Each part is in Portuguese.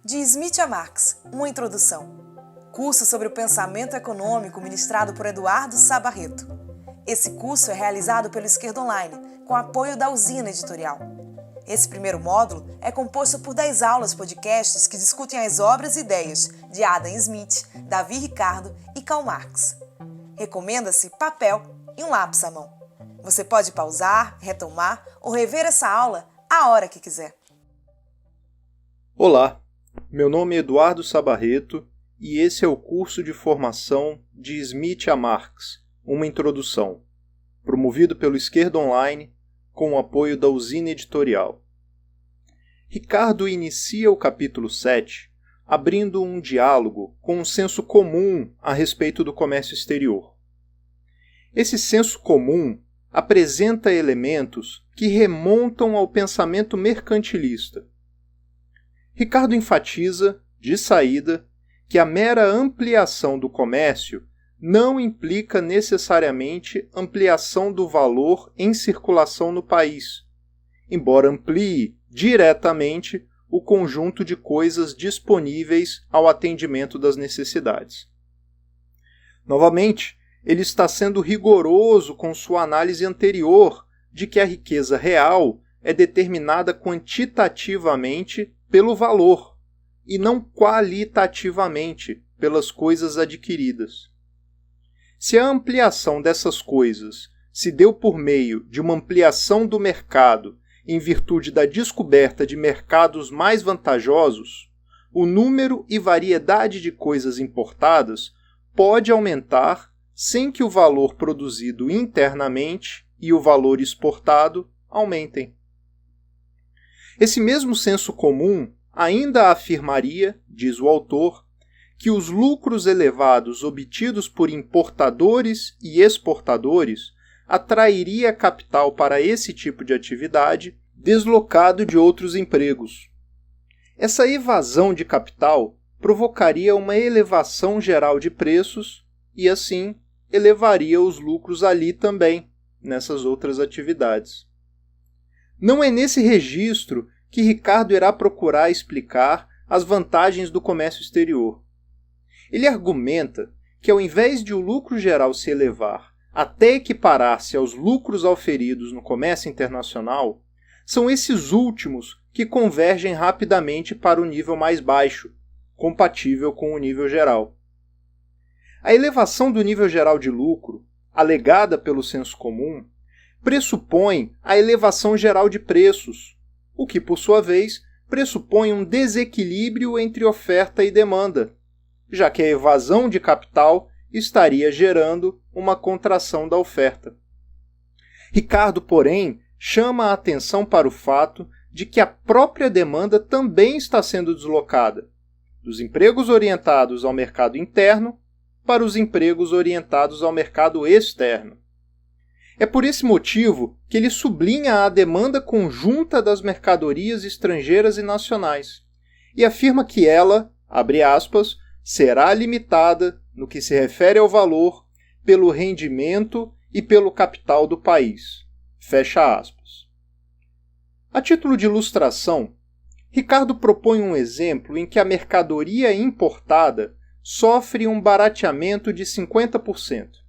De Smith a Marx, uma introdução. Curso sobre o pensamento econômico ministrado por Eduardo Sá Barreto. Esse curso é realizado pelo Esquerda Online, com apoio da Usina Editorial. Esse primeiro módulo é composto por 10 aulas podcasts que discutem as obras e ideias de Adam Smith, Davi Ricardo e Karl Marx. Recomenda-se papel e um lápis à mão. Você pode pausar, retomar ou rever essa aula a hora que quiser. Olá, meu nome é Eduardo Sá Barreto e esse é o curso de formação de Smith a Marx, uma introdução, promovido pelo Esquerda Online com o apoio da Usina Editorial. Ricardo inicia o capítulo 7 abrindo um diálogo com um senso comum a respeito do comércio exterior. Esse senso comum apresenta elementos que remontam ao pensamento mercantilista. Ricardo enfatiza, de saída, que a mera ampliação do comércio não implica necessariamente ampliação do valor em circulação no país, embora amplie diretamente o conjunto de coisas disponíveis ao atendimento das necessidades. Novamente, ele está sendo rigoroso com sua análise anterior de que a riqueza real é determinada quantitativamente pelo valor e não qualitativamente pelas coisas adquiridas. Se a ampliação dessas coisas se deu por meio de uma ampliação do mercado em virtude da descoberta de mercados mais vantajosos, o número e variedade de coisas importadas pode aumentar sem que o valor produzido internamente e o valor exportado aumentem. Esse mesmo senso comum ainda afirmaria, diz o autor, que os lucros elevados obtidos por importadores e exportadores atrairia capital para esse tipo de atividade deslocado de outros empregos. Essa evasão de capital provocaria uma elevação geral de preços e, assim, elevaria os lucros ali também, nessas outras atividades. Não é nesse registro que Ricardo irá procurar explicar as vantagens do comércio exterior. Ele argumenta que, ao invés de o lucro geral se elevar até equiparar-se aos lucros auferidos no comércio internacional, são esses últimos que convergem rapidamente para o nível mais baixo, compatível com o nível geral. A elevação do nível geral de lucro, alegada pelo senso comum, pressupõe a elevação geral de preços, o que, por sua vez, pressupõe um desequilíbrio entre oferta e demanda, já que a evasão de capital estaria gerando uma contração da oferta. Ricardo, porém, chama a atenção para o fato de que a própria demanda também está sendo deslocada, dos empregos orientados ao mercado interno para os empregos orientados ao mercado externo. É por esse motivo que ele sublinha a demanda conjunta das mercadorias estrangeiras e nacionais e afirma que ela, abre aspas, será limitada, no que se refere ao valor, pelo rendimento e pelo capital do país. Fecha aspas. A título de ilustração, Ricardo propõe um exemplo em que a mercadoria importada sofre um barateamento de 50%.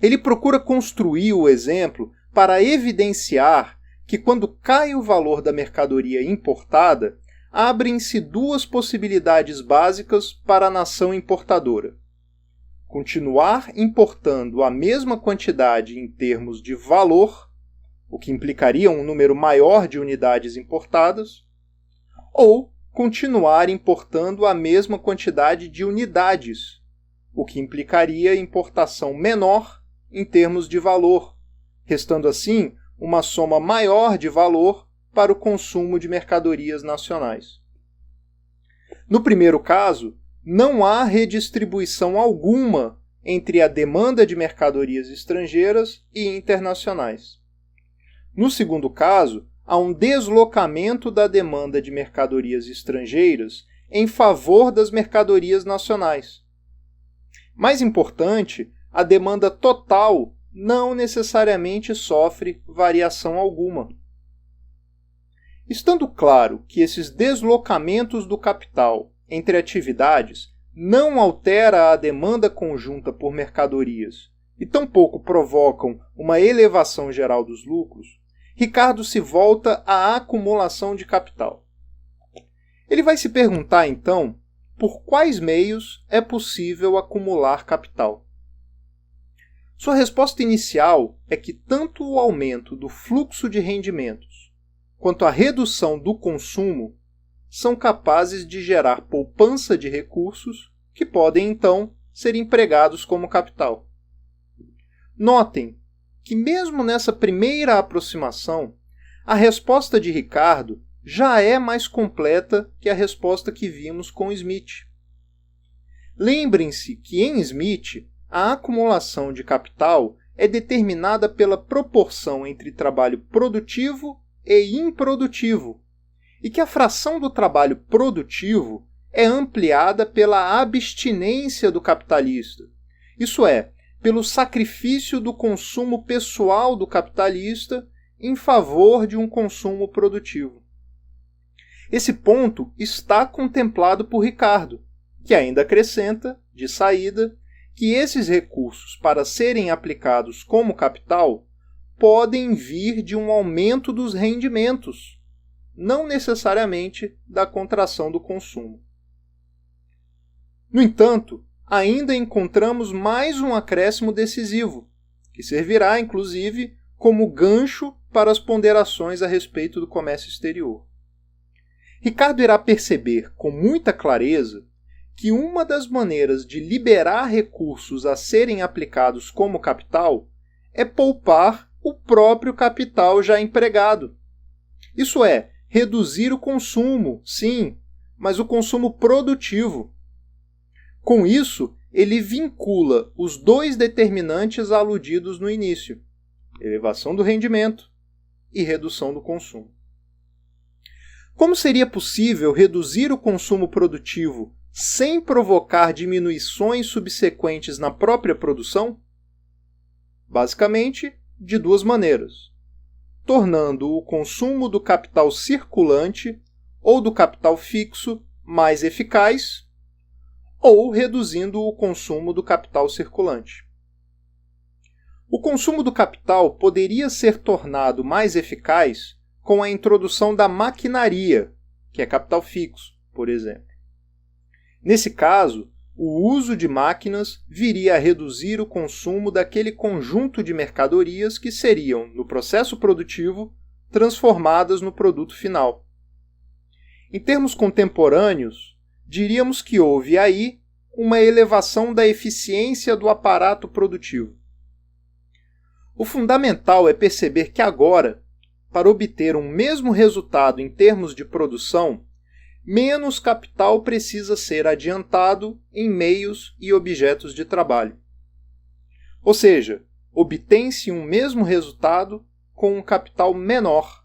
Ele procura construir o exemplo para evidenciar que, quando cai o valor da mercadoria importada, abrem-se duas possibilidades básicas para a nação importadora: continuar importando a mesma quantidade em termos de valor, o que implicaria um número maior de unidades importadas, ou continuar importando a mesma quantidade de unidades, o que implicaria importação menor em termos de valor, restando assim uma soma maior de valor para o consumo de mercadorias nacionais. No primeiro caso, não há redistribuição alguma entre a demanda de mercadorias estrangeiras e internacionais. No segundo caso, há um deslocamento da demanda de mercadorias estrangeiras em favor das mercadorias nacionais. Mais importante, a demanda total não necessariamente sofre variação alguma. Estando claro que esses deslocamentos do capital entre atividades não altera a demanda conjunta por mercadorias e tampouco provocam uma elevação geral dos lucros, Ricardo se volta à acumulação de capital. Ele vai se perguntar, então, por quais meios é possível acumular capital. Sua resposta inicial é que tanto o aumento do fluxo de rendimentos quanto a redução do consumo são capazes de gerar poupança de recursos que podem, então, ser empregados como capital. Notem que, mesmo nessa primeira aproximação, a resposta de Ricardo já é mais completa que a resposta que vimos com Smith. Lembrem-se que, em Smith, a acumulação de capital é determinada pela proporção entre trabalho produtivo e improdutivo, e que a fração do trabalho produtivo é ampliada pela abstinência do capitalista, isso é, pelo sacrifício do consumo pessoal do capitalista em favor de um consumo produtivo. Esse ponto está contemplado por Ricardo, que ainda acrescenta, de saída, que esses recursos, para serem aplicados como capital, podem vir de um aumento dos rendimentos, não necessariamente da contração do consumo. No entanto, ainda encontramos mais um acréscimo decisivo, que servirá, inclusive, como gancho para as ponderações a respeito do comércio exterior. Ricardo irá perceber com muita clareza que uma das maneiras de liberar recursos a serem aplicados como capital é poupar o próprio capital já empregado. Isso é, reduzir o consumo, sim, mas o consumo produtivo. Com isso, ele vincula os dois determinantes aludidos no início, elevação do rendimento e redução do consumo. Como seria possível reduzir o consumo produtivo sem provocar diminuições subsequentes na própria produção? Basicamente, de duas maneiras: tornando o consumo do capital circulante ou do capital fixo mais eficaz, ou reduzindo o consumo do capital circulante. O consumo do capital poderia ser tornado mais eficaz com a introdução da maquinaria, que é capital fixo, por exemplo. Nesse caso, o uso de máquinas viria a reduzir o consumo daquele conjunto de mercadorias que seriam, no processo produtivo, transformadas no produto final. Em termos contemporâneos, diríamos que houve aí uma elevação da eficiência do aparato produtivo. O fundamental é perceber que agora, para obter um mesmo resultado em termos de produção, menos capital precisa ser adiantado em meios e objetos de trabalho. Ou seja, obtém-se um mesmo resultado com um capital menor.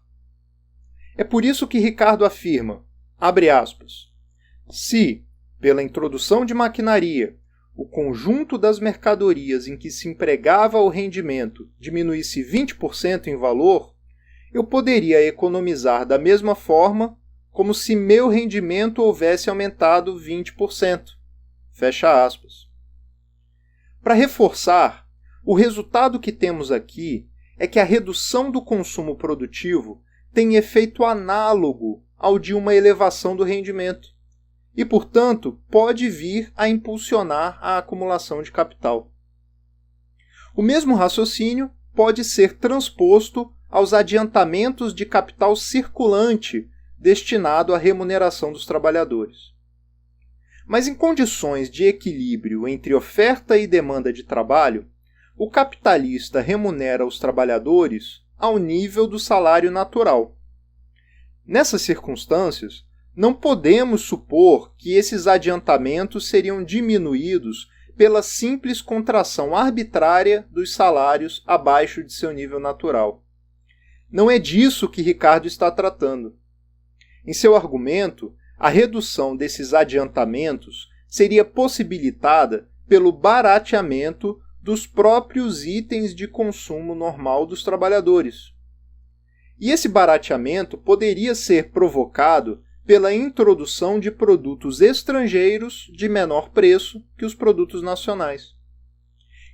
É por isso que Ricardo afirma, abre aspas, se, pela introdução de maquinaria, o conjunto das mercadorias em que se empregava o rendimento diminuísse 20% em valor, eu poderia economizar da mesma forma como se meu rendimento houvesse aumentado 20%. Fecha aspas. Para reforçar, o resultado que temos aqui é que a redução do consumo produtivo tem efeito análogo ao de uma elevação do rendimento e, portanto, pode vir a impulsionar a acumulação de capital. O mesmo raciocínio pode ser transposto aos adiantamentos de capital circulante destinado à remuneração dos trabalhadores. Mas em condições de equilíbrio entre oferta e demanda de trabalho, o capitalista remunera os trabalhadores ao nível do salário natural. Nessas circunstâncias, não podemos supor que esses adiantamentos seriam diminuídos pela simples contração arbitrária dos salários abaixo de seu nível natural. Não é disso que Ricardo está tratando. Em seu argumento, a redução desses adiantamentos seria possibilitada pelo barateamento dos próprios itens de consumo normal dos trabalhadores. E esse barateamento poderia ser provocado pela introdução de produtos estrangeiros de menor preço que os produtos nacionais.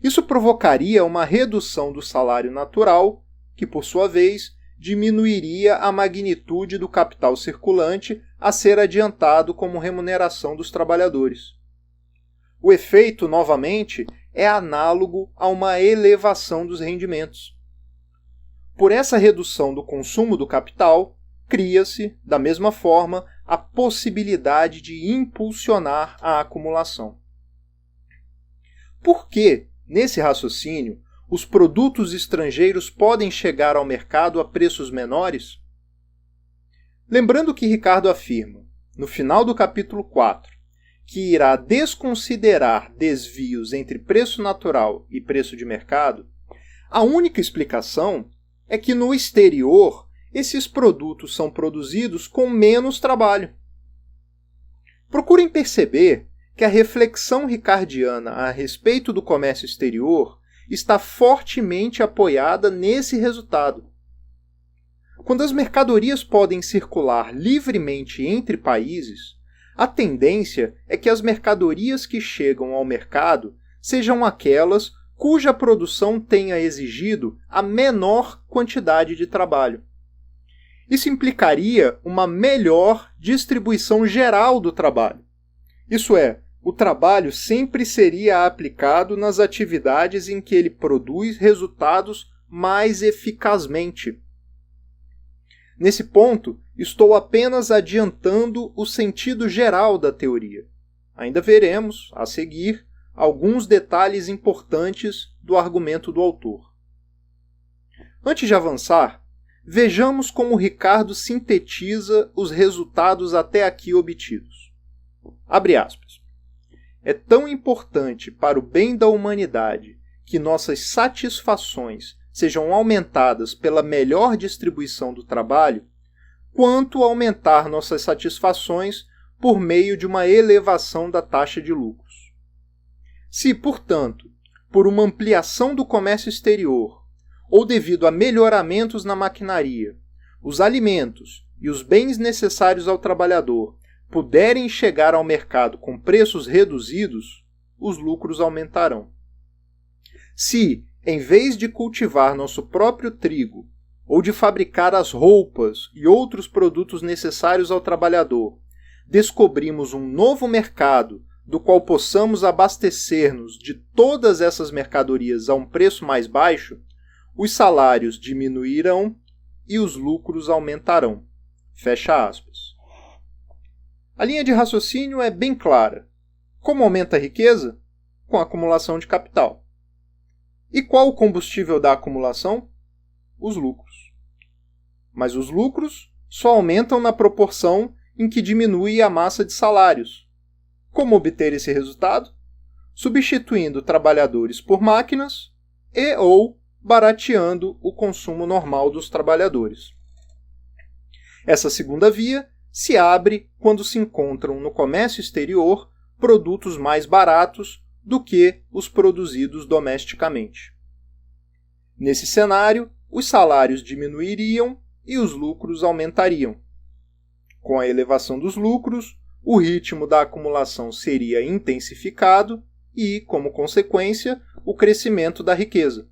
Isso provocaria uma redução do salário natural, que, por sua vez, diminuiria a magnitude do capital circulante a ser adiantado como remuneração dos trabalhadores. O efeito, novamente, é análogo a uma elevação dos rendimentos. Por essa redução do consumo do capital, cria-se, da mesma forma, a possibilidade de impulsionar a acumulação. Por que, nesse raciocínio, os produtos estrangeiros podem chegar ao mercado a preços menores? Lembrando que Ricardo afirma, no final do capítulo 4, que irá desconsiderar desvios entre preço natural e preço de mercado, a única explicação é que no exterior esses produtos são produzidos com menos trabalho. Procurem perceber que a reflexão ricardiana a respeito do comércio exterior está fortemente apoiada nesse resultado. Quando as mercadorias podem circular livremente entre países, a tendência é que as mercadorias que chegam ao mercado sejam aquelas cuja produção tenha exigido a menor quantidade de trabalho. Isso implicaria uma melhor distribuição geral do trabalho. Isso é, o trabalho sempre seria aplicado nas atividades em que ele produz resultados mais eficazmente. Nesse ponto, estou apenas adiantando o sentido geral da teoria. Ainda veremos, a seguir, alguns detalhes importantes do argumento do autor. Antes de avançar, vejamos como Ricardo sintetiza os resultados até aqui obtidos. Abre aspas. É tão importante para o bem da humanidade que nossas satisfações sejam aumentadas pela melhor distribuição do trabalho, quanto aumentar nossas satisfações por meio de uma elevação da taxa de lucros. Se, portanto, por uma ampliação do comércio exterior ou devido a melhoramentos na maquinaria, os alimentos e os bens necessários ao trabalhador puderem chegar ao mercado com preços reduzidos, os lucros aumentarão. Se, em vez de cultivar nosso próprio trigo ou de fabricar as roupas e outros produtos necessários ao trabalhador, descobrimos um novo mercado do qual possamos abastecer-nos de todas essas mercadorias a um preço mais baixo, os salários diminuirão e os lucros aumentarão. Fecha aspas. A linha de raciocínio é bem clara. Como aumenta a riqueza? Com a acumulação de capital. E qual o combustível da acumulação? Os lucros. Mas os lucros só aumentam na proporção em que diminui a massa de salários. Como obter esse resultado? Substituindo trabalhadores por máquinas e ou barateando o consumo normal dos trabalhadores. Essa segunda via se abre quando se encontram no comércio exterior produtos mais baratos do que os produzidos domesticamente. Nesse cenário, os salários diminuiriam e os lucros aumentariam. Com a elevação dos lucros, o ritmo da acumulação seria intensificado e, como consequência, o crescimento da riqueza.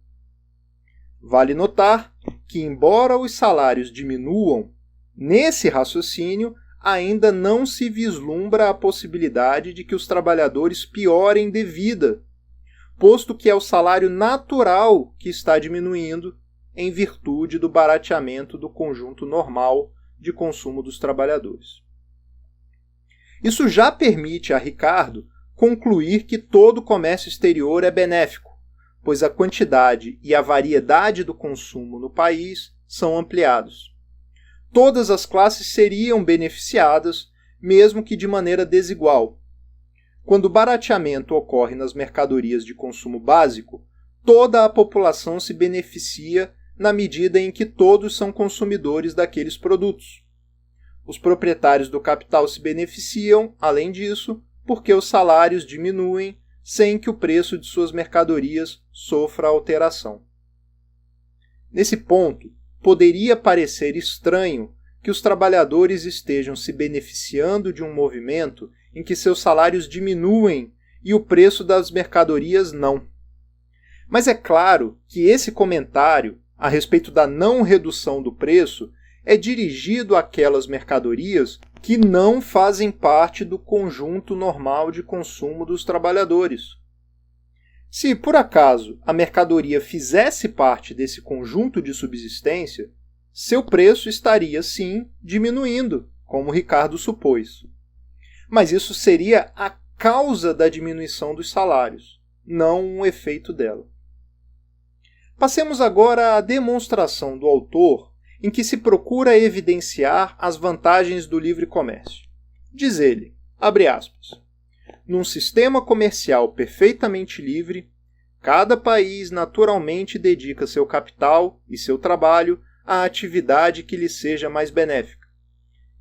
Vale notar que, embora os salários diminuam, nesse raciocínio ainda não se vislumbra a possibilidade de que os trabalhadores piorem de vida, posto que é o salário natural que está diminuindo em virtude do barateamento do conjunto normal de consumo dos trabalhadores. Isso já permite a Ricardo concluir que todo comércio exterior é benéfico, pois a quantidade e a variedade do consumo no país são ampliados. Todas as classes seriam beneficiadas, mesmo que de maneira desigual. Quando o barateamento ocorre nas mercadorias de consumo básico, toda a população se beneficia na medida em que todos são consumidores daqueles produtos. Os proprietários do capital se beneficiam, além disso, porque os salários diminuem sem que o preço de suas mercadorias sofra alteração. Nesse ponto, poderia parecer estranho que os trabalhadores estejam se beneficiando de um movimento em que seus salários diminuem e o preço das mercadorias não. Mas é claro que esse comentário a respeito da não redução do preço é dirigido àquelas mercadorias que não fazem parte do conjunto normal de consumo dos trabalhadores. Se, por acaso, a mercadoria fizesse parte desse conjunto de subsistência, seu preço estaria, sim, diminuindo, como Ricardo supôs. Mas isso seria a causa da diminuição dos salários, não um efeito dela. Passemos agora à demonstração do autor em que se procura evidenciar as vantagens do livre comércio. Diz ele, abre aspas, num sistema comercial perfeitamente livre, cada país naturalmente dedica seu capital e seu trabalho à atividade que lhe seja mais benéfica.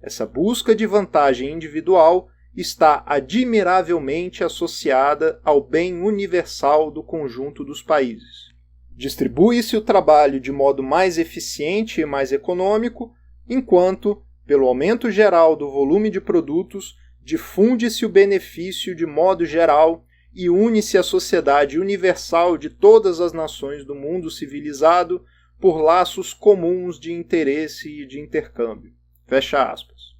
Essa busca de vantagem individual está admiravelmente associada ao bem universal do conjunto dos países. Distribui-se o trabalho de modo mais eficiente e mais econômico, enquanto, pelo aumento geral do volume de produtos, difunde-se o benefício de modo geral e une-se a sociedade universal de todas as nações do mundo civilizado por laços comuns de interesse e de intercâmbio. Fecha aspas.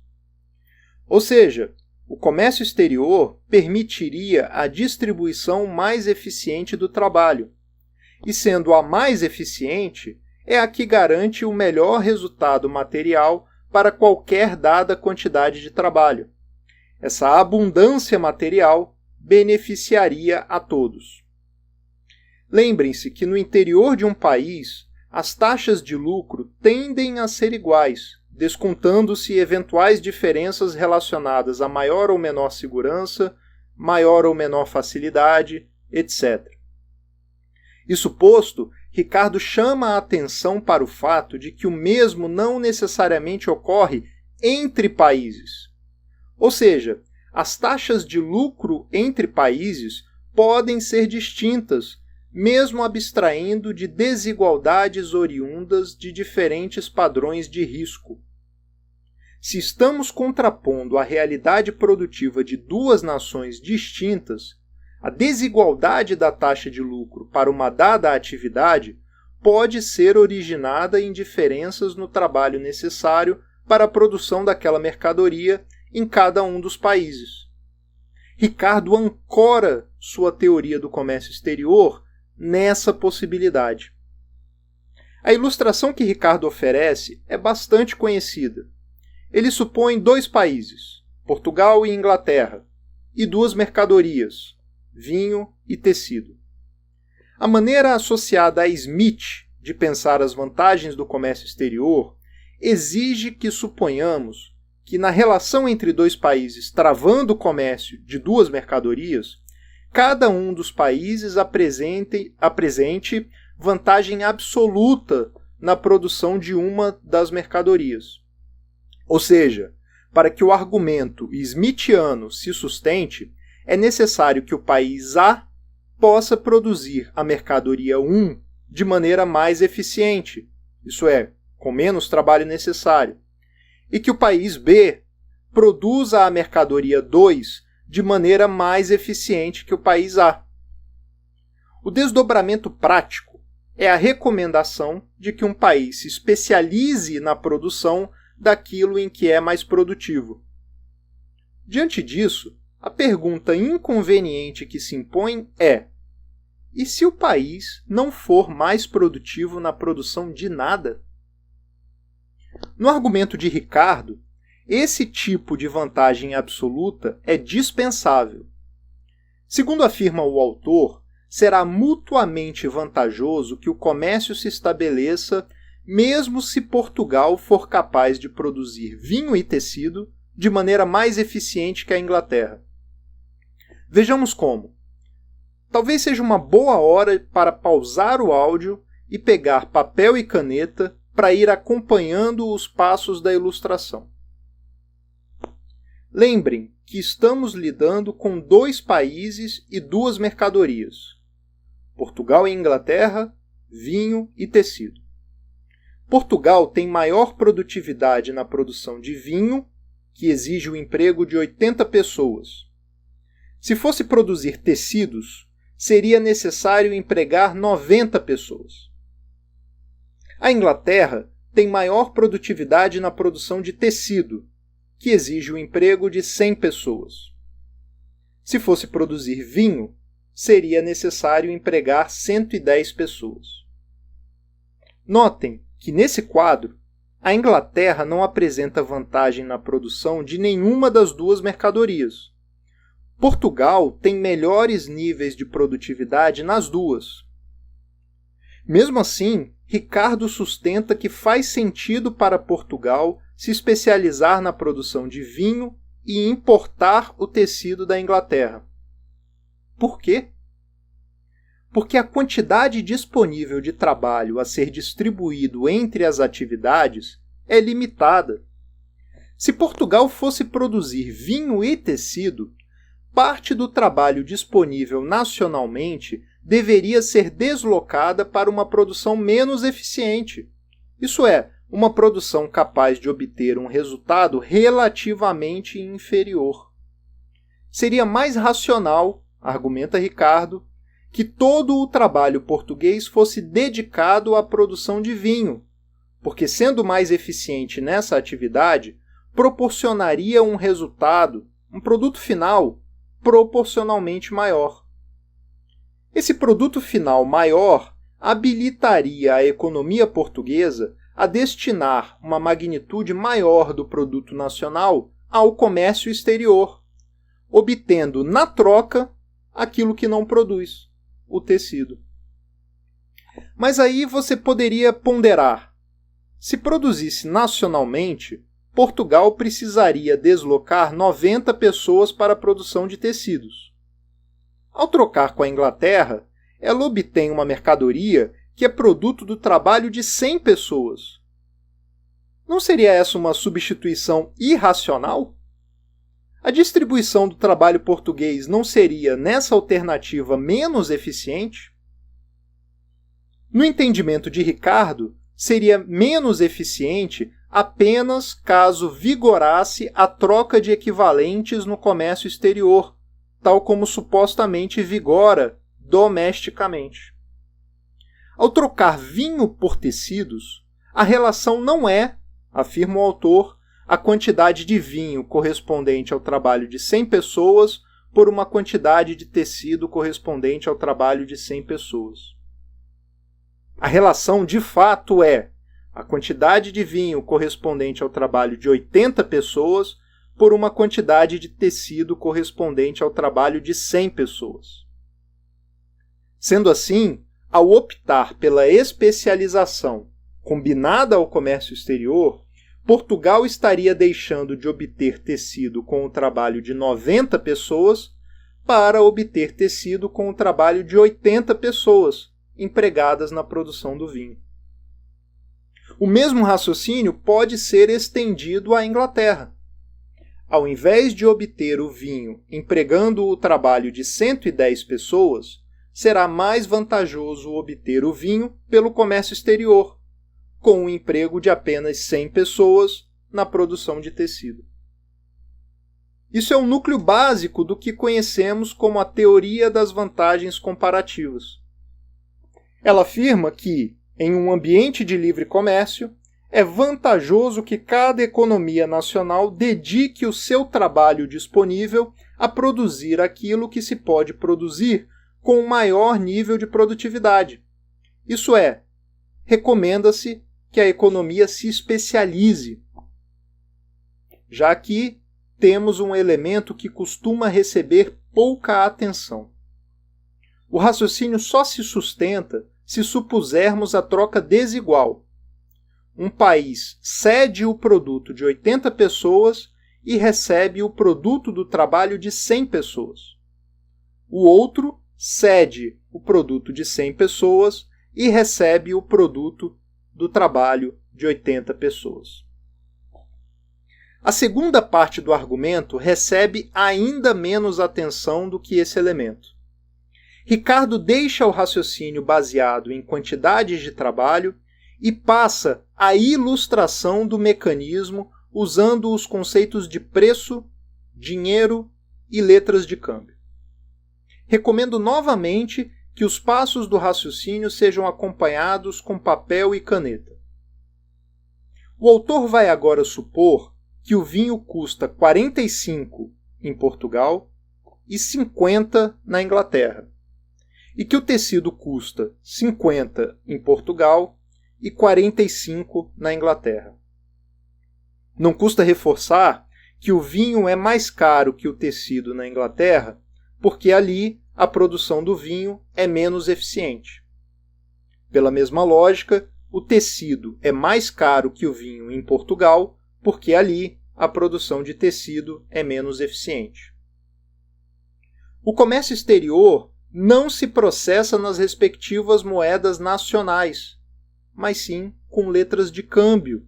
Ou seja, o comércio exterior permitiria a distribuição mais eficiente do trabalho, e sendo a mais eficiente, é a que garante o melhor resultado material para qualquer dada quantidade de trabalho. Essa abundância material beneficiaria a todos. Lembrem-se que no interior de um país, as taxas de lucro tendem a ser iguais, descontando-se eventuais diferenças relacionadas a maior ou menor segurança, maior ou menor facilidade, etc. Isso posto, Ricardo chama a atenção para o fato de que o mesmo não necessariamente ocorre entre países. Ou seja, as taxas de lucro entre países podem ser distintas, mesmo abstraindo de desigualdades oriundas de diferentes padrões de risco. Se estamos contrapondo a realidade produtiva de duas nações distintas, a desigualdade da taxa de lucro para uma dada atividade pode ser originada em diferenças no trabalho necessário para a produção daquela mercadoria em cada um dos países. Ricardo ancora sua teoria do comércio exterior nessa possibilidade. A ilustração que Ricardo oferece é bastante conhecida. Ele supõe dois países, Portugal e Inglaterra, e duas mercadorias, vinho e tecido. A maneira associada a Smith de pensar as vantagens do comércio exterior exige que suponhamos que na relação entre dois países travando o comércio de duas mercadorias, cada um dos países apresente vantagem absoluta na produção de uma das mercadorias. Ou seja, para que o argumento smithiano se sustente, é necessário que o país A possa produzir a mercadoria 1 de maneira mais eficiente, isso é, com menos trabalho necessário, e que o país B produza a mercadoria 2 de maneira mais eficiente que o país A. O desdobramento prático é a recomendação de que um país se especialize na produção daquilo em que é mais produtivo. Diante disso, a pergunta inconveniente que se impõe é: e se o país não for mais produtivo na produção de nada? No argumento de Ricardo, esse tipo de vantagem absoluta é dispensável. Segundo afirma o autor, será mutuamente vantajoso que o comércio se estabeleça mesmo se Portugal for capaz de produzir vinho e tecido de maneira mais eficiente que a Inglaterra. Vejamos como. Talvez seja uma boa hora para pausar o áudio e pegar papel e caneta para ir acompanhando os passos da ilustração. Lembrem que estamos lidando com dois países e duas mercadorias: Portugal e Inglaterra, vinho e tecido. Portugal tem maior produtividade na produção de vinho, que exige o emprego de 80 pessoas. Se fosse produzir tecidos, seria necessário empregar 90 pessoas. A Inglaterra tem maior produtividade na produção de tecido, que exige o emprego de 100 pessoas. Se fosse produzir vinho, seria necessário empregar 110 pessoas. Notem que, nesse quadro, a Inglaterra não apresenta vantagem na produção de nenhuma das duas mercadorias. Portugal tem melhores níveis de produtividade nas duas. Mesmo assim, Ricardo sustenta que faz sentido para Portugal se especializar na produção de vinho e importar o tecido da Inglaterra. Por quê? Porque a quantidade disponível de trabalho a ser distribuído entre as atividades é limitada. Se Portugal fosse produzir vinho e tecido, parte do trabalho disponível nacionalmente deveria ser deslocada para uma produção menos eficiente. Isso é, uma produção capaz de obter um resultado relativamente inferior. Seria mais racional, argumenta Ricardo, que todo o trabalho português fosse dedicado à produção de vinho, porque, sendo mais eficiente nessa atividade, proporcionaria um resultado, um produto final, proporcionalmente maior. Esse produto final maior habilitaria a economia portuguesa a destinar uma magnitude maior do produto nacional ao comércio exterior, obtendo, na troca, aquilo que não produz, o tecido. Mas aí você poderia ponderar. Se produzisse nacionalmente, Portugal precisaria deslocar 90 pessoas para a produção de tecidos. Ao trocar com a Inglaterra, ela obtém uma mercadoria que é produto do trabalho de 100 pessoas. Não seria essa uma substituição irracional? A distribuição do trabalho português não seria, nessa alternativa, menos eficiente? No entendimento de Ricardo, seria menos eficiente apenas caso vigorasse a troca de equivalentes no comércio exterior, tal como supostamente vigora domesticamente. Ao trocar vinho por tecidos, a relação não é, afirma o autor, a quantidade de vinho correspondente ao trabalho de 100 pessoas por uma quantidade de tecido correspondente ao trabalho de 100 pessoas. A relação, de fato, é a quantidade de vinho correspondente ao trabalho de 80 pessoas por uma quantidade de tecido correspondente ao trabalho de 100 pessoas. Sendo assim, ao optar pela especialização combinada ao comércio exterior, Portugal estaria deixando de obter tecido com o trabalho de 90 pessoas para obter tecido com o trabalho de 80 pessoas empregadas na produção do vinho. O mesmo raciocínio pode ser estendido à Inglaterra. Ao invés de obter o vinho empregando o trabalho de 110 pessoas, será mais vantajoso obter o vinho pelo comércio exterior, com o emprego de apenas 100 pessoas na produção de tecido. Isso é o núcleo básico do que conhecemos como a teoria das vantagens comparativas. Ela afirma que, em um ambiente de livre comércio, é vantajoso que cada economia nacional dedique o seu trabalho disponível a produzir aquilo que se pode produzir com um maior nível de produtividade. Isso é, recomenda-se que a economia se especialize. Já aqui temos um elemento que costuma receber pouca atenção. O raciocínio só se sustenta se supusermos a troca desigual. Um país cede o produto de 80 pessoas e recebe o produto do trabalho de 100 pessoas. O outro cede o produto de 100 pessoas e recebe o produto do trabalho de 80 pessoas. A segunda parte do argumento recebe ainda menos atenção do que esse elemento. Ricardo deixa o raciocínio baseado em quantidades de trabalho e passa a ilustração do mecanismo usando os conceitos de preço, dinheiro e letras de câmbio. Recomendo novamente que os passos do raciocínio sejam acompanhados com papel e caneta. O autor vai agora supor que o vinho custa 45 em Portugal e 50 na Inglaterra, e que o tecido custa 50 em Portugal e 45 na Inglaterra. Não custa reforçar que o vinho é mais caro que o tecido na Inglaterra, porque ali a produção do vinho é menos eficiente. Pela mesma lógica, o tecido é mais caro que o vinho em Portugal, porque ali a produção de tecido é menos eficiente. O comércio exterior não se processa nas respectivas moedas nacionais, mas sim com letras de câmbio,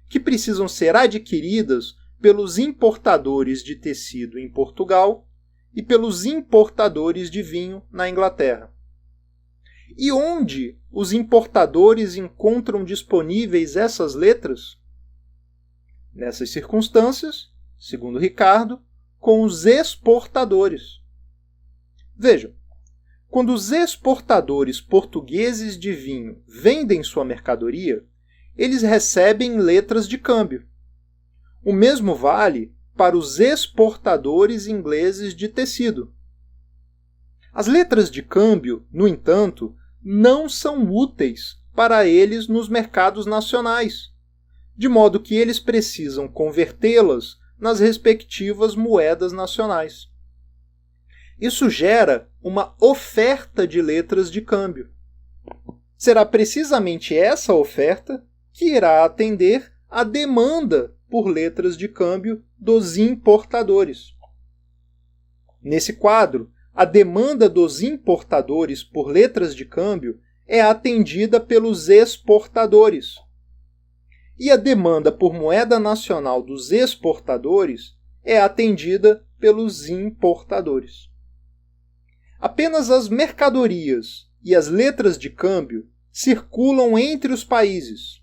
que precisam ser adquiridas pelos importadores de tecido em Portugal e pelos importadores de vinho na Inglaterra. E onde os importadores encontram disponíveis essas letras? Nessas circunstâncias, segundo Ricardo, com os exportadores. Vejam, quando os exportadores portugueses de vinho vendem sua mercadoria, eles recebem letras de câmbio. O mesmo vale para os exportadores ingleses de tecido. As letras de câmbio, no entanto, não são úteis para eles nos mercados nacionais, de modo que eles precisam convertê-las nas respectivas moedas nacionais. Isso gera uma oferta de letras de câmbio. Será precisamente essa oferta que irá atender à demanda por letras de câmbio dos importadores. Nesse quadro, a demanda dos importadores por letras de câmbio é atendida pelos exportadores. E a demanda por moeda nacional dos exportadores é atendida pelos importadores. Apenas as mercadorias e as letras de câmbio circulam entre os países.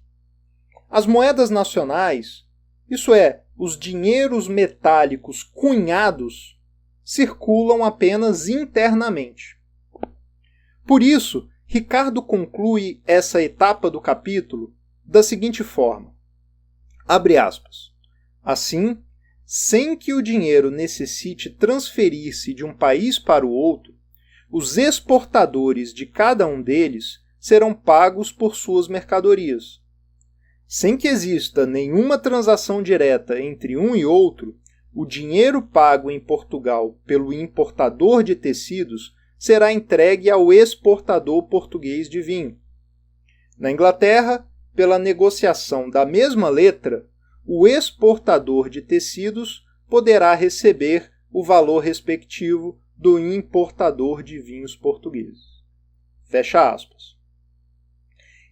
As moedas nacionais, isso é, os dinheiros metálicos cunhados, circulam apenas internamente. Por isso, Ricardo conclui essa etapa do capítulo da seguinte forma, abre aspas, assim, sem que o dinheiro necessite transferir-se de um país para o outro, os exportadores de cada um deles serão pagos por suas mercadorias. Sem que exista nenhuma transação direta entre um e outro, o dinheiro pago em Portugal pelo importador de tecidos será entregue ao exportador português de vinho. Na Inglaterra, pela negociação da mesma letra, o exportador de tecidos poderá receber o valor respectivo do importador de vinhos portugueses. Fecha aspas.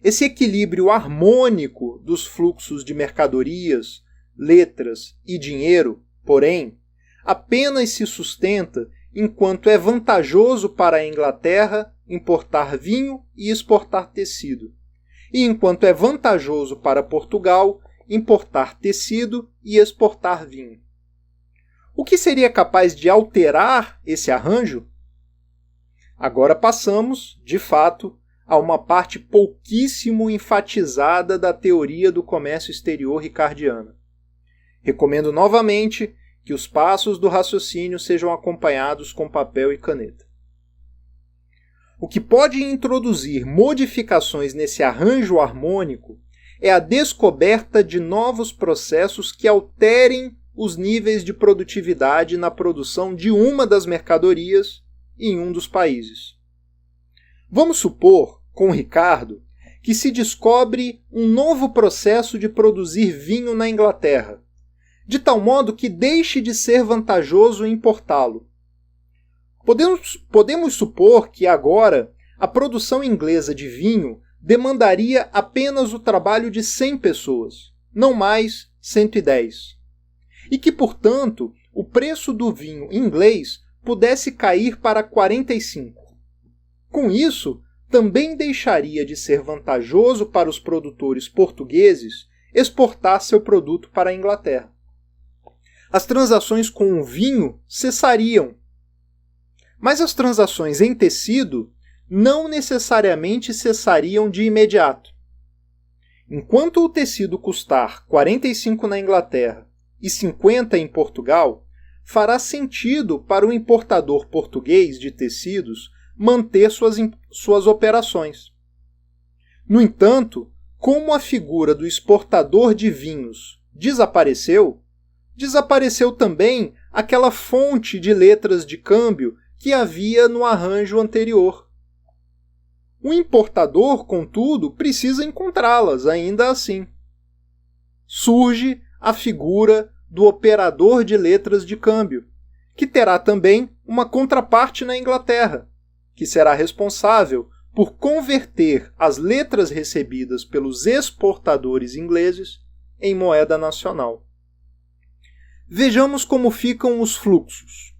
Esse equilíbrio harmônico dos fluxos de mercadorias, letras e dinheiro, porém, apenas se sustenta enquanto é vantajoso para a Inglaterra importar vinho e exportar tecido, e enquanto é vantajoso para Portugal importar tecido e exportar vinho. O que seria capaz de alterar esse arranjo? Agora passamos, de fato, a uma parte pouquíssimo enfatizada da teoria do comércio exterior ricardiana. Recomendo novamente que os passos do raciocínio sejam acompanhados com papel e caneta. O que pode introduzir modificações nesse arranjo harmônico é a descoberta de novos processos que alterem os níveis de produtividade na produção de uma das mercadorias em um dos países. Vamos supor, com Ricardo, que se descobre um novo processo de produzir vinho na Inglaterra, de tal modo que deixe de ser vantajoso importá-lo. Podemos supor que agora a produção inglesa de vinho demandaria apenas o trabalho de 100 pessoas, não mais 110. E que, portanto, o preço do vinho inglês pudesse cair para 45. Com isso, também deixaria de ser vantajoso para os produtores portugueses exportar seu produto para a Inglaterra. As transações com o vinho cessariam, mas as transações em tecido não necessariamente cessariam de imediato. Enquanto o tecido custar 45 na Inglaterra e 50 em Portugal, fará sentido para o importador português de tecidos manter suas operações. No entanto, como a figura do exportador de vinhos desapareceu também aquela fonte de letras de câmbio que havia no arranjo anterior. O importador, contudo, precisa encontrá-las ainda assim. Surge a figura do operador de letras de câmbio, que terá também uma contraparte na Inglaterra, que será responsável por converter as letras recebidas pelos exportadores ingleses em moeda nacional. Vejamos como ficam os fluxos.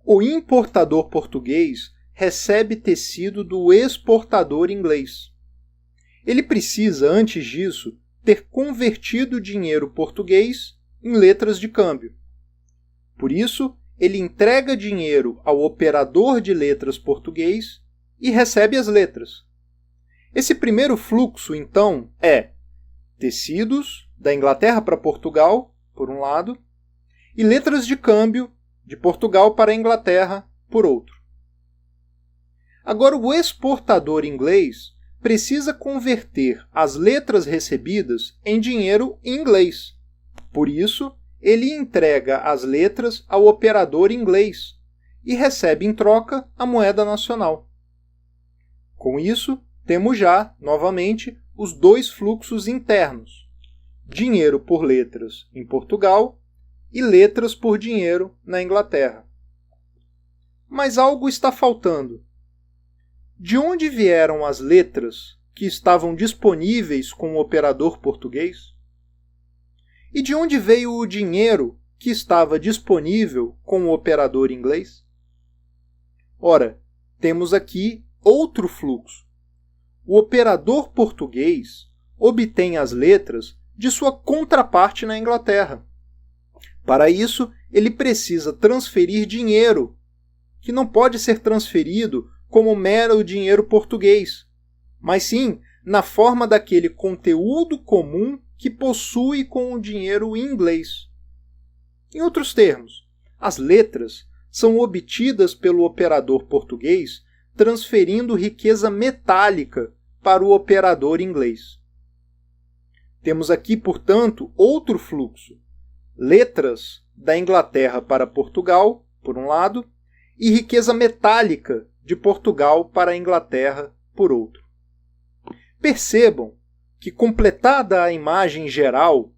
O importador português recebe tecido do exportador inglês. Ele precisa, antes disso, ter convertido o dinheiro português em letras de câmbio. Por isso, ele entrega dinheiro ao operador de letras português e recebe as letras. Esse primeiro fluxo, então, é tecidos da Inglaterra para Portugal, por um lado, e letras de câmbio de Portugal para a Inglaterra, por outro. Agora, o exportador inglês precisa converter as letras recebidas em dinheiro em inglês. Por isso, ele entrega as letras ao operador inglês e recebe em troca a moeda nacional. Com isso, temos já, novamente, os dois fluxos internos: dinheiro por letras em Portugal e letras por dinheiro na Inglaterra. Mas algo está faltando. De onde vieram as letras que estavam disponíveis com o operador português? E de onde veio o dinheiro que estava disponível com o operador inglês? Ora, temos aqui outro fluxo. O operador português obtém as letras de sua contraparte na Inglaterra. Para isso, ele precisa transferir dinheiro, que não pode ser transferido como mero dinheiro português, mas sim na forma daquele conteúdo comum que possui com o dinheiro inglês. Em outros termos, as letras são obtidas pelo operador português transferindo riqueza metálica para o operador inglês. Temos aqui, portanto, outro fluxo: letras da Inglaterra para Portugal, por um lado, e riqueza metálica de Portugal para a Inglaterra, por outro. Percebam que, completada a imagem geral,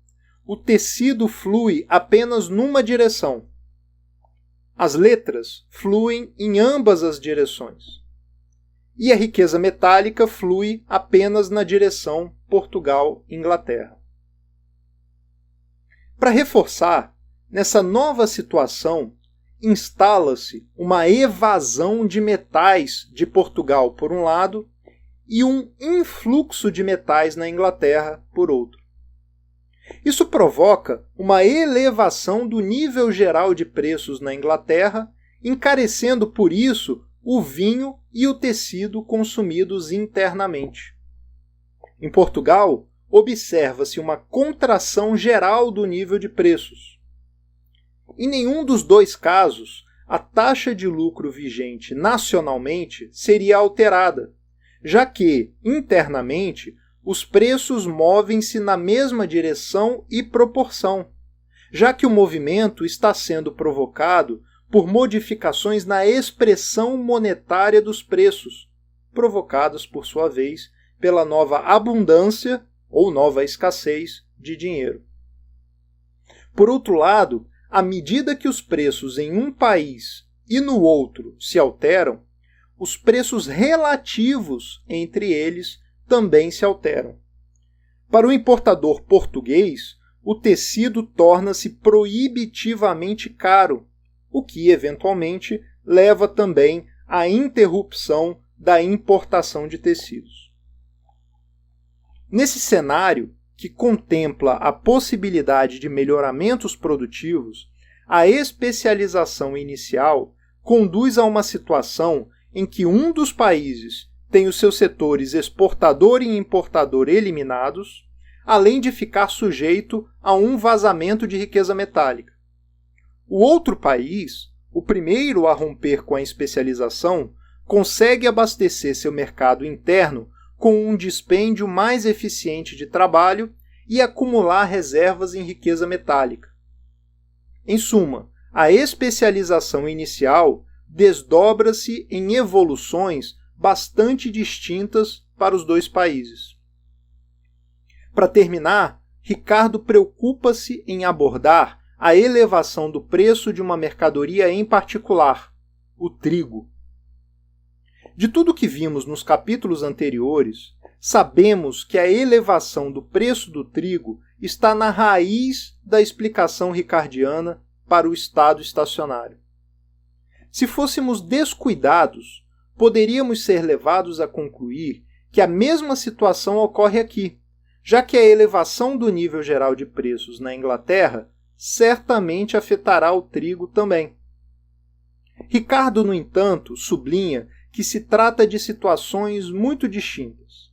o tecido flui apenas numa direção. As letras fluem em ambas as direções. E a riqueza metálica flui apenas na direção Portugal-Inglaterra. Para reforçar, nessa nova situação, instala-se uma evasão de metais de Portugal, por um lado, e um influxo de metais na Inglaterra, por outro. Isso provoca uma elevação do nível geral de preços na Inglaterra, encarecendo por isso o vinho e o tecido consumidos internamente. Em Portugal, observa-se uma contração geral do nível de preços. Em nenhum dos dois casos, a taxa de lucro vigente nacionalmente seria alterada, já que, internamente, os preços movem-se na mesma direção e proporção, já que o movimento está sendo provocado por modificações na expressão monetária dos preços, provocadas, por sua vez, pela nova abundância ou nova escassez de dinheiro. Por outro lado, à medida que os preços em um país e no outro se alteram, os preços relativos entre eles também se alteram. Para o importador português, o tecido torna-se proibitivamente caro, o que, eventualmente, leva também à interrupção da importação de tecidos. Nesse cenário, que contempla a possibilidade de melhoramentos produtivos, a especialização inicial conduz a uma situação em que um dos países tem os seus setores exportador e importador eliminados, além de ficar sujeito a um vazamento de riqueza metálica. O outro país, o primeiro a romper com a especialização, consegue abastecer seu mercado interno com um dispêndio mais eficiente de trabalho e acumular reservas em riqueza metálica. Em suma, a especialização inicial desdobra-se em evoluções bastante distintas para os dois países. Para terminar, Ricardo preocupa-se em abordar a elevação do preço de uma mercadoria em particular, o trigo. De tudo que vimos nos capítulos anteriores, sabemos que a elevação do preço do trigo está na raiz da explicação ricardiana para o estado estacionário. Se fôssemos descuidados, poderíamos ser levados a concluir que a mesma situação ocorre aqui, já que a elevação do nível geral de preços na Inglaterra certamente afetará o trigo também. Ricardo, no entanto, sublinha que se trata de situações muito distintas.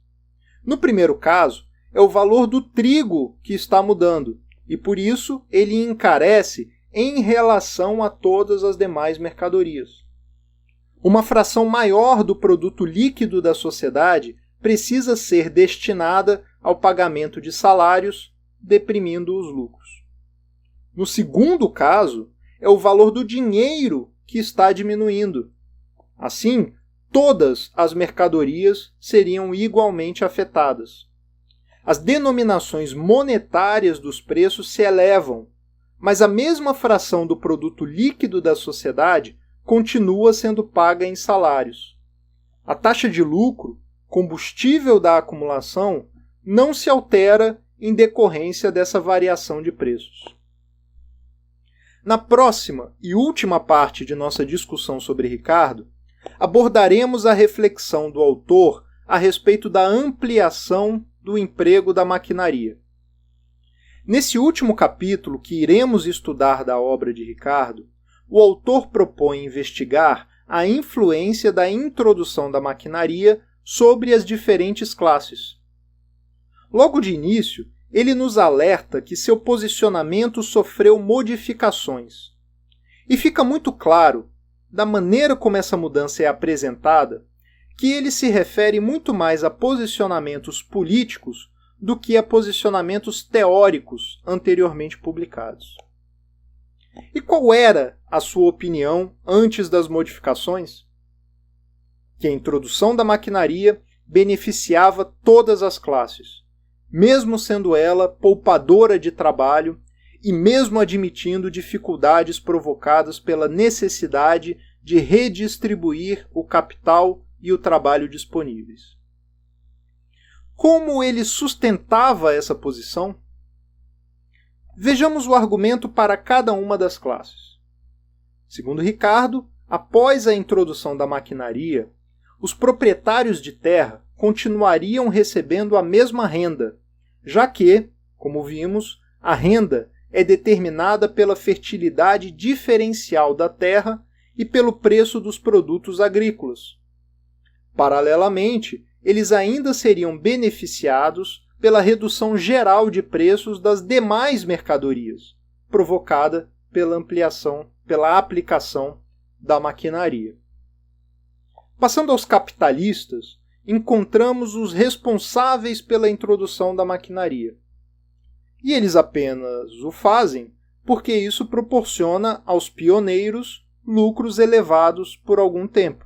No primeiro caso, é o valor do trigo que está mudando, e por isso ele encarece em relação a todas as demais mercadorias. Uma fração maior do produto líquido da sociedade precisa ser destinada ao pagamento de salários, deprimindo os lucros. No segundo caso, é o valor do dinheiro que está diminuindo. Assim, todas as mercadorias seriam igualmente afetadas. As denominações monetárias dos preços se elevam, mas a mesma fração do produto líquido da sociedade continua sendo paga em salários. A taxa de lucro, combustível da acumulação, não se altera em decorrência dessa variação de preços. Na próxima e última parte de nossa discussão sobre Ricardo, abordaremos a reflexão do autor a respeito da ampliação do emprego da maquinaria. Nesse último capítulo que iremos estudar da obra de Ricardo, o autor propõe investigar a influência da introdução da maquinaria sobre as diferentes classes. Logo de início, ele nos alerta que seu posicionamento sofreu modificações. E fica muito claro, da maneira como essa mudança é apresentada, que ele se refere muito mais a posicionamentos políticos do que a posicionamentos teóricos anteriormente publicados. E qual era a sua opinião antes das modificações? Que a introdução da maquinaria beneficiava todas as classes, mesmo sendo ela poupadora de trabalho e mesmo admitindo dificuldades provocadas pela necessidade de redistribuir o capital e o trabalho disponíveis. Como ele sustentava essa posição? Vejamos o argumento para cada uma das classes. Segundo Ricardo, após a introdução da maquinaria, os proprietários de terra continuariam recebendo a mesma renda, já que, como vimos, a renda é determinada pela fertilidade diferencial da terra e pelo preço dos produtos agrícolas. Paralelamente, eles ainda seriam beneficiados pela redução geral de preços das demais mercadorias, provocada pela aplicação da maquinaria. Passando aos capitalistas, encontramos os responsáveis pela introdução da maquinaria. E eles apenas o fazem porque isso proporciona aos pioneiros lucros elevados por algum tempo.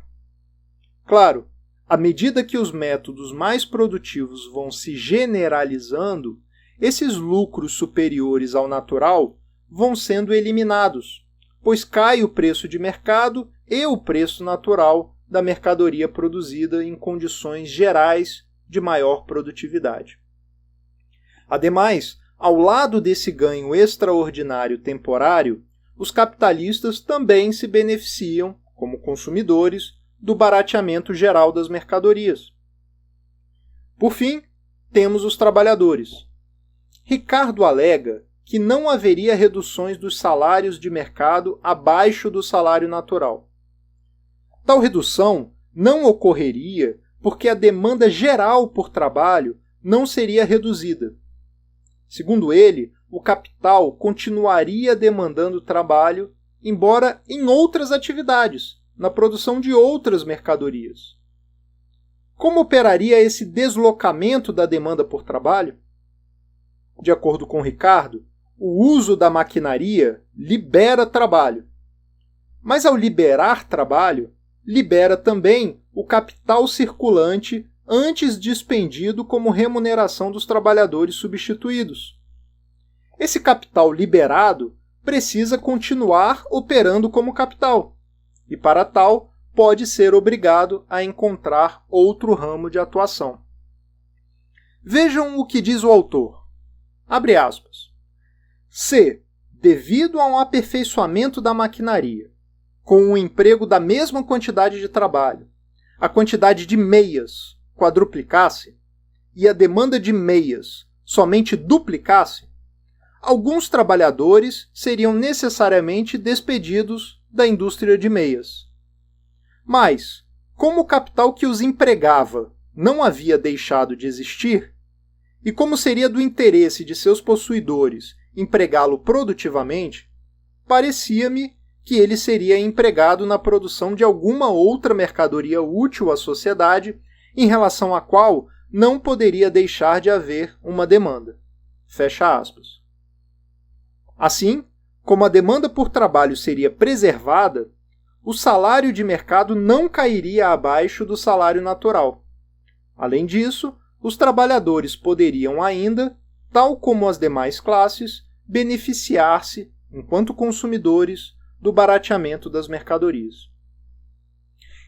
Claro, à medida que os métodos mais produtivos vão se generalizando, esses lucros superiores ao natural vão sendo eliminados, pois cai o preço de mercado e o preço natural da mercadoria produzida em condições gerais de maior produtividade. Ademais, ao lado desse ganho extraordinário temporário, os capitalistas também se beneficiam, como consumidores, do barateamento geral das mercadorias. Por fim, temos os trabalhadores. Ricardo alega que não haveria reduções dos salários de mercado abaixo do salário natural. Tal redução não ocorreria porque a demanda geral por trabalho não seria reduzida. Segundo ele, o capital continuaria demandando trabalho, embora em outras atividades, na produção de outras mercadorias. Como operaria esse deslocamento da demanda por trabalho? De acordo com Ricardo, o uso da maquinaria libera trabalho. Mas ao liberar trabalho, libera também o capital circulante antes dispendido como remuneração dos trabalhadores substituídos. Esse capital liberado precisa continuar operando como capital, e para tal pode ser obrigado a encontrar outro ramo de atuação. Vejam o que diz o autor. Abre aspas. Se, devido a um aperfeiçoamento da maquinaria, com o emprego da mesma quantidade de trabalho, a quantidade de meias quadruplicasse e a demanda de meias somente duplicasse, alguns trabalhadores seriam necessariamente despedidos da indústria de meias. Mas, como o capital que os empregava não havia deixado de existir, e como seria do interesse de seus possuidores empregá-lo produtivamente, parecia-me que ele seria empregado na produção de alguma outra mercadoria útil à sociedade, em relação à qual não poderia deixar de haver uma demanda. Fecha aspas. Assim, como a demanda por trabalho seria preservada, o salário de mercado não cairia abaixo do salário natural. Além disso, os trabalhadores poderiam ainda, tal como as demais classes, beneficiar-se, enquanto consumidores, do barateamento das mercadorias.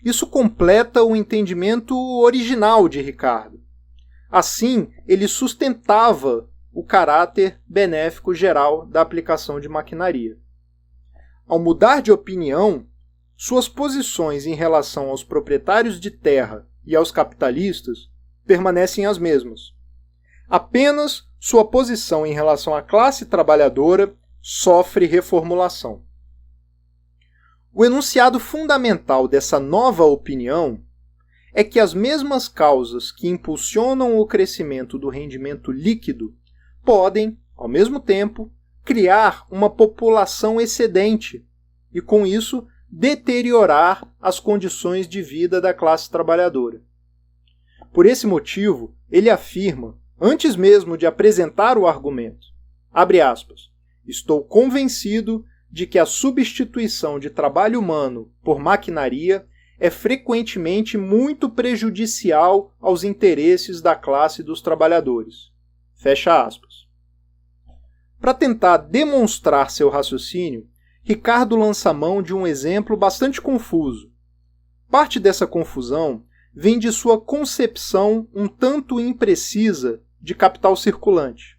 Isso completa o entendimento original de Ricardo. Assim, ele sustentava o caráter benéfico geral da aplicação de maquinaria. Ao mudar de opinião, suas posições em relação aos proprietários de terra e aos capitalistas permanecem as mesmas. Apenas sua posição em relação à classe trabalhadora sofre reformulação. O enunciado fundamental dessa nova opinião é que as mesmas causas que impulsionam o crescimento do rendimento líquido podem, ao mesmo tempo, criar uma população excedente e, com isso, deteriorar as condições de vida da classe trabalhadora. Por esse motivo, ele afirma, antes mesmo de apresentar o argumento, abre aspas, estou convencido de que a substituição de trabalho humano por maquinaria é frequentemente muito prejudicial aos interesses da classe dos trabalhadores. Fecha aspas. Para tentar demonstrar seu raciocínio, Ricardo lança mão de um exemplo bastante confuso. Parte dessa confusão vem de sua concepção um tanto imprecisa de capital circulante.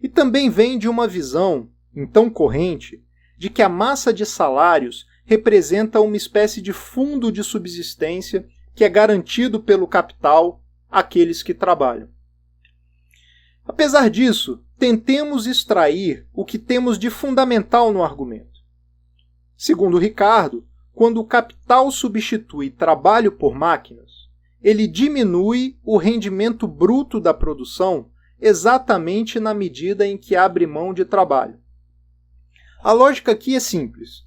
E também vem de uma visão, então corrente, de que a massa de salários representa uma espécie de fundo de subsistência que é garantido pelo capital àqueles que trabalham. Apesar disso, tentemos extrair o que temos de fundamental no argumento. Segundo Ricardo, quando o capital substitui trabalho por máquinas, ele diminui o rendimento bruto da produção exatamente na medida em que abre mão de trabalho. A lógica aqui é simples.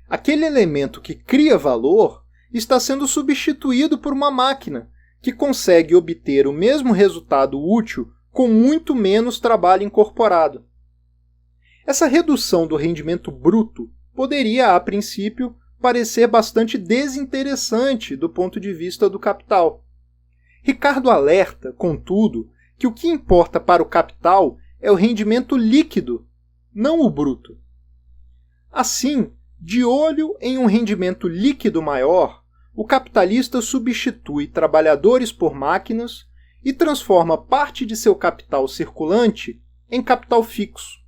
Aquele elemento que cria valor está sendo substituído por uma máquina que consegue obter o mesmo resultado útil com muito menos trabalho incorporado. Essa redução do rendimento bruto poderia, a princípio, parecer bastante desinteressante do ponto de vista do capital. Ricardo alerta, contudo, que o que importa para o capital é o rendimento líquido, não o bruto. Assim, de olho em um rendimento líquido maior, o capitalista substitui trabalhadores por máquinas e transforma parte de seu capital circulante em capital fixo.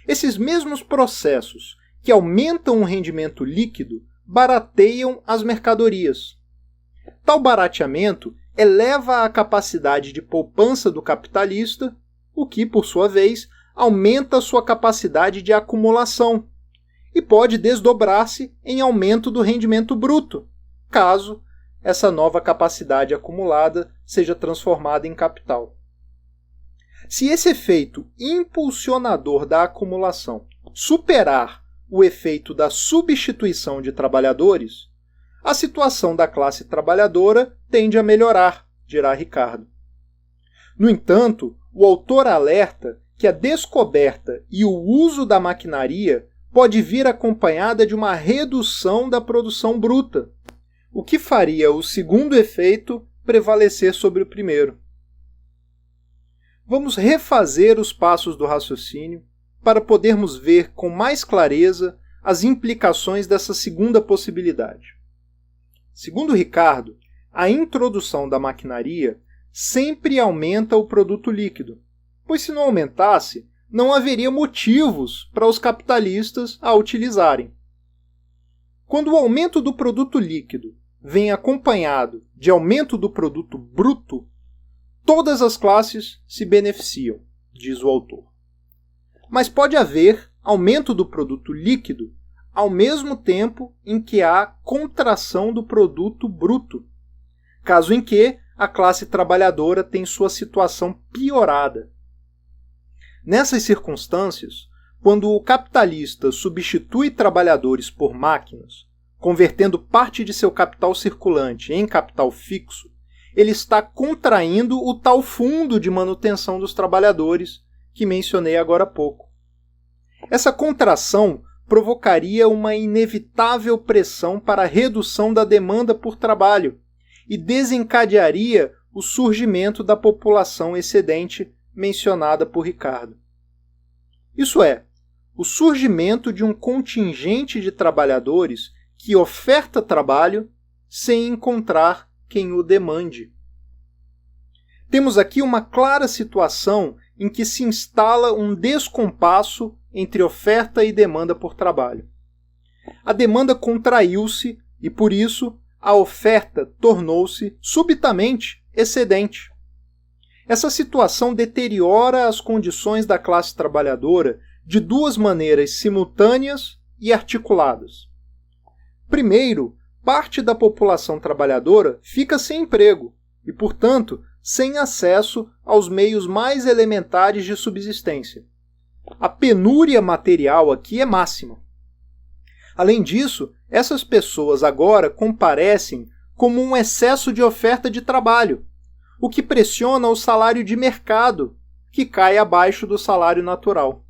Esses mesmos processos que aumentam o rendimento líquido barateiam as mercadorias. Tal barateamento eleva a capacidade de poupança do capitalista, o que, por sua vez, aumenta sua capacidade de acumulação e pode desdobrar-se em aumento do rendimento bruto, caso essa nova capacidade acumulada seja transformada em capital. Se esse efeito impulsionador da acumulação superar o efeito da substituição de trabalhadores, a situação da classe trabalhadora tende a melhorar, dirá Ricardo. No entanto, o autor alerta que a descoberta e o uso da maquinaria pode vir acompanhada de uma redução da produção bruta, o que faria o segundo efeito prevalecer sobre o primeiro. Vamos refazer os passos do raciocínio para podermos ver com mais clareza as implicações dessa segunda possibilidade. Segundo Ricardo, a introdução da maquinaria sempre aumenta o produto líquido, pois se não aumentasse, não haveria motivos para os capitalistas a utilizarem. Quando o aumento do produto líquido vem acompanhado de aumento do produto bruto, todas as classes se beneficiam, diz o autor. Mas pode haver aumento do produto líquido ao mesmo tempo em que há contração do produto bruto, caso em que a classe trabalhadora tem sua situação piorada. Nessas circunstâncias, quando o capitalista substitui trabalhadores por máquinas, convertendo parte de seu capital circulante em capital fixo, ele está contraindo o tal fundo de manutenção dos trabalhadores que mencionei agora há pouco. Essa contração provocaria uma inevitável pressão para a redução da demanda por trabalho e desencadearia o surgimento da população excedente mencionada por Ricardo. Isso é, o surgimento de um contingente de trabalhadores que oferta trabalho sem encontrar quem o demande. Temos aqui uma clara situação em que se instala um descompasso entre oferta e demanda por trabalho. A demanda contraiu-se e, por isso, a oferta tornou-se subitamente excedente. Essa situação deteriora as condições da classe trabalhadora de duas maneiras simultâneas e articuladas. Primeiro, parte da população trabalhadora fica sem emprego e, portanto, sem acesso aos meios mais elementares de subsistência. A penúria material aqui é máxima. Além disso, essas pessoas agora comparecem como um excesso de oferta de trabalho, o que pressiona o salário de mercado, que cai abaixo do salário natural.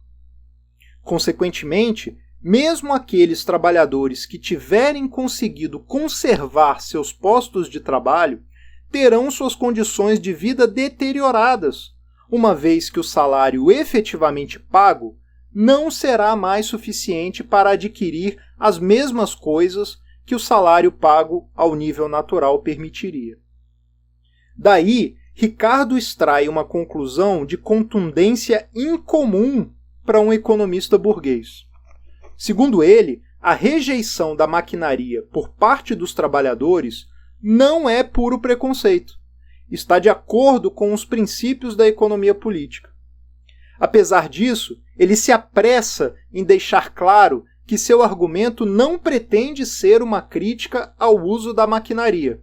Consequentemente, mesmo aqueles trabalhadores que tiverem conseguido conservar seus postos de trabalho terão suas condições de vida deterioradas, uma vez que o salário efetivamente pago não será mais suficiente para adquirir as mesmas coisas que o salário pago ao nível natural permitiria. Daí, Ricardo extrai uma conclusão de contundência incomum para um economista burguês. Segundo ele, a rejeição da maquinaria por parte dos trabalhadores não é puro preconceito. Está de acordo com os princípios da economia política. Apesar disso, ele se apressa em deixar claro que seu argumento não pretende ser uma crítica ao uso da maquinaria.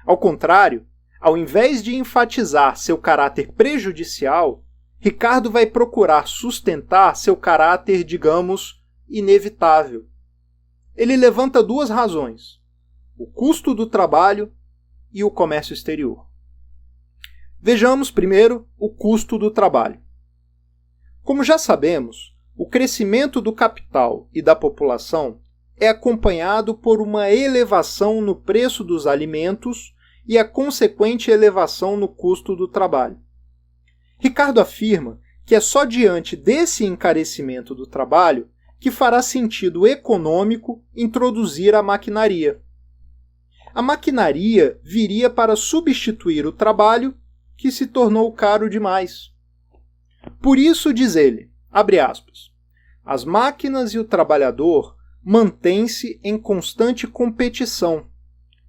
Ao contrário, ao invés de enfatizar seu caráter prejudicial, Ricardo vai procurar sustentar seu caráter, digamos, inevitável. Ele levanta duas razões: o custo do trabalho e o comércio exterior. Vejamos primeiro o custo do trabalho. Como já sabemos, o crescimento do capital e da população é acompanhado por uma elevação no preço dos alimentos e a consequente elevação no custo do trabalho. Ricardo afirma que é só diante desse encarecimento do trabalho que fará sentido econômico introduzir a maquinaria. A maquinaria viria para substituir o trabalho, que se tornou caro demais. Por isso, diz ele, abre aspas, as máquinas e o trabalhador mantém-se em constante competição,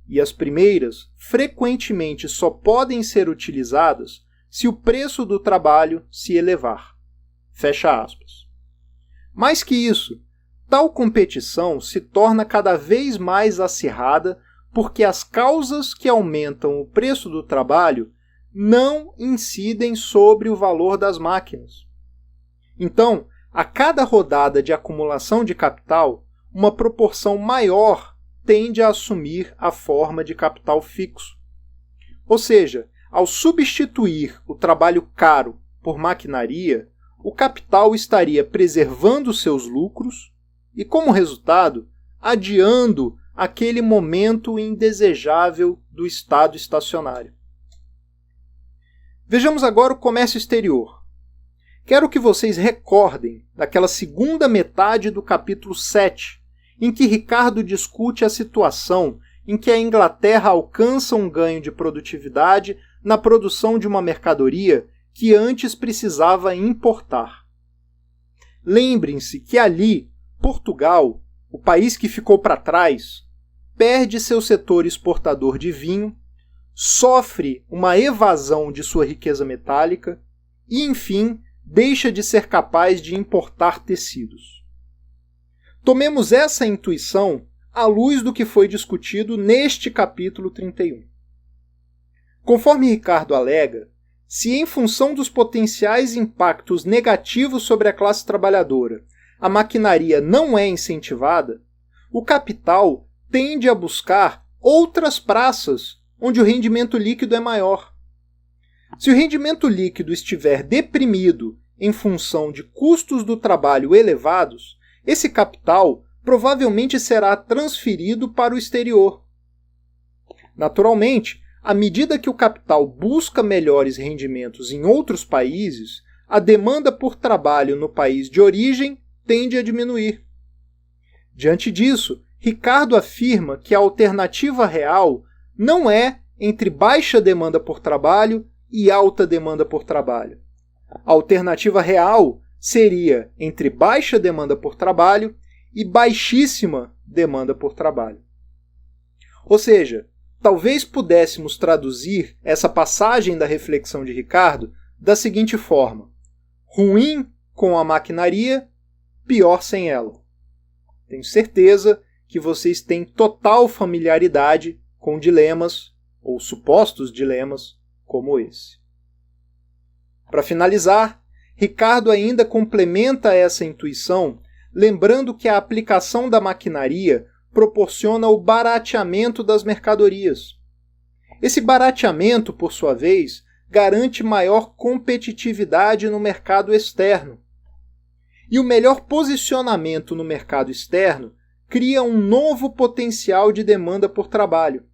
e as primeiras frequentemente só podem ser utilizadas se o preço do trabalho se elevar. Fecha aspas. Mais que isso, tal competição se torna cada vez mais acirrada porque as causas que aumentam o preço do trabalho não incidem sobre o valor das máquinas. Então, a cada rodada de acumulação de capital, uma proporção maior tende a assumir a forma de capital fixo. Ou seja, ao substituir o trabalho caro por maquinaria, o capital estaria preservando seus lucros e, como resultado, adiando aquele momento indesejável do estado estacionário. Vejamos agora o comércio exterior. Quero que vocês recordem daquela segunda metade do capítulo 7, em que Ricardo discute a situação em que a Inglaterra alcança um ganho de produtividade na produção de uma mercadoria que antes precisava importar. Lembrem-se que ali, Portugal, o país que ficou para trás, perde seu setor exportador de vinho, sofre uma evasão de sua riqueza metálica e, enfim, deixa de ser capaz de importar tecidos. Tomemos essa intuição à luz do que foi discutido neste capítulo 31. Conforme Ricardo alega, se em função dos potenciais impactos negativos sobre a classe trabalhadora a maquinaria não é incentivada, o capital tende a buscar outras praças onde o rendimento líquido é maior. Se o rendimento líquido estiver deprimido em função de custos do trabalho elevados, esse capital provavelmente será transferido para o exterior. Naturalmente, à medida que o capital busca melhores rendimentos em outros países, a demanda por trabalho no país de origem tende a diminuir. Diante disso, Ricardo afirma que a alternativa real não é entre baixa demanda por trabalho e alta demanda por trabalho. A alternativa real seria entre baixa demanda por trabalho e baixíssima demanda por trabalho. Ou seja, talvez pudéssemos traduzir essa passagem da reflexão de Ricardo da seguinte forma: ruim com a maquinaria, pior sem ela. Tenho certeza que vocês têm total familiaridade com dilemas, ou supostos dilemas, como esse. Para finalizar, Ricardo ainda complementa essa intuição, lembrando que a aplicação da maquinaria proporciona o barateamento das mercadorias. Esse barateamento, por sua vez, garante maior competitividade no mercado externo. E o melhor posicionamento no mercado externo cria um novo potencial de demanda por trabalho.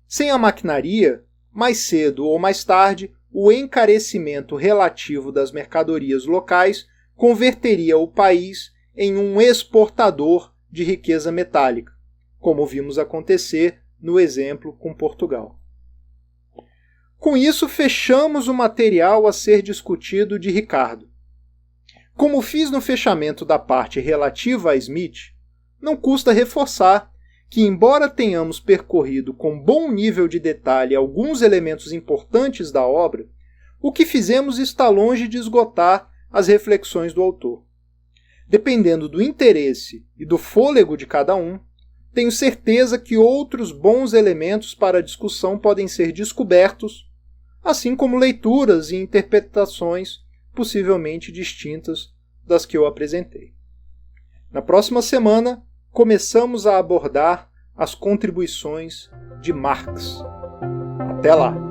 Sem a maquinaria, mais cedo ou mais tarde, o encarecimento relativo das mercadorias locais converteria o país em um exportador de riqueza metálica, como vimos acontecer no exemplo com Portugal. Com isso, fechamos o material a ser discutido de Ricardo. Como fiz no fechamento da parte relativa a Smith, não custa reforçar que, embora tenhamos percorrido com bom nível de detalhe alguns elementos importantes da obra, o que fizemos está longe de esgotar as reflexões do autor. Dependendo do interesse e do fôlego de cada um, tenho certeza que outros bons elementos para a discussão podem ser descobertos, assim como leituras e interpretações possivelmente distintas das que eu apresentei. Na próxima semana, começamos a abordar as contribuições de Marx. Até lá!